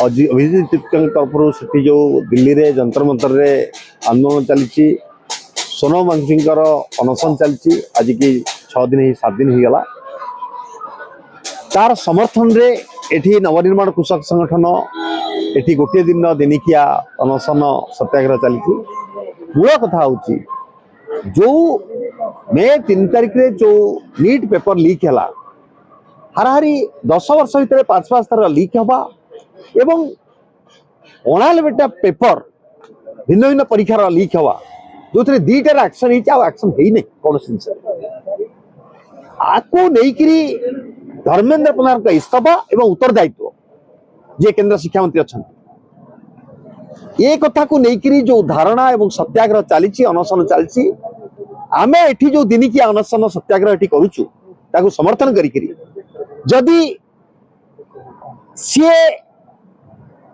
अभिजित तरफ से जो दिल्ली रे जंतर मंतर रे आंदोलन चली सोनम वांगचुक अनशन चलती आज की 6 दिन 7 दिन हो गला तार समर्थन रे एठी नवनिर्माण कृषक संगठन एठी गोटे दिन दिनिकिया अनशन सत्याग्रह चली मूल कथा हूँ जो मे 3 तारिख रे जो नीट पेपर लीक है हाराहारी 10 वर्ष भितर 5 थर लीक हवा एवं 99 पेपर भिन्न भिन्न परीक्षार लीक हवा जो थे 2टार एक्शन एक्शन है नहीं कौन जिन आपको नहीं धर्मेंद्र प्रधान का इस्तीफा एवं उत्तरदायित्व जे केंद्र शिक्षा मंत्री अच्छा ये कथा को लेकिन जो धारणा एवं सत्याग्रह चली अनशन चली आम एठी जो दिनिकिया अनशन सत्याग्रह एठी करूचु ताकू समर्थन करी जदि सी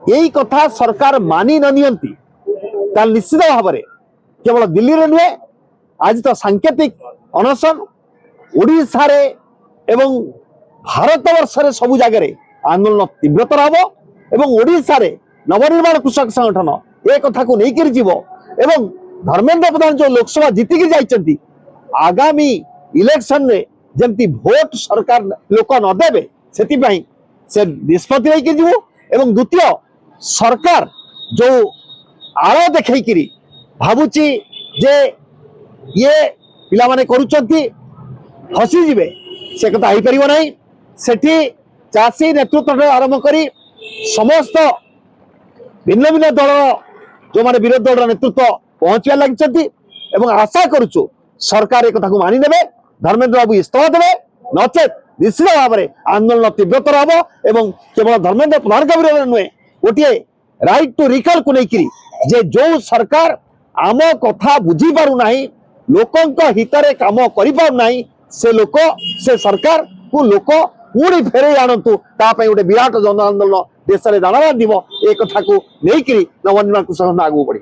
यही कथा सरकार मानी न नियंती ताल निश्चित भाव में केवल दिल्ली रे नुहे आज तो सांकेतिक अनशन ओडिशा रे एवं भारत वर्ष रे सबु जगह आंदोलन तीव्रतर हम एवं ओडिशा रे नवनिर्माण कृषक संगठन ए कथा को लेकर जीव एवं धर्मेंद्र प्रधान जो लोकसभा जीतिकी जाइछंती आगामी इलेक्शन रे जमती भोट सरकार लोक न देबे सेति पई से निष्पत्ति लेके जीव एवं द्वितीय सरकार जो आड़ देखैकिरी भाबुची जे ये पिला माने करूचंती फसी जिवे से कथा हो पार ना सेठी चाषी नेतृत्व आरंभ करी समस्त भिन्न भिन्न दल जो माने विरोधी दल नेतृत्व पहुंचा लगी आशा करुचु सरकार एक कथा मानि नेबे धर्मेंद्र बाबू इस्तीफा देवे नचेत निश्चित भाव में आंदोलन तीव्रतर हम एवं केवल धर्मेंद्र प्रधान का विरोध नुहे गोटे राइट टू रिकॉल को लेकिन जे जो सरकार आम कथा बुझी पारु नाही लोकंक हितरे काम करि पारु नाही से लोक से सरकार को लोक पुणी फेरे आणतु तापाई गोटे विराट जन आंदोलन देश में दाना बांध एक कथा को लेकिन नवनिर्माण कृषक आगू बढ़ी।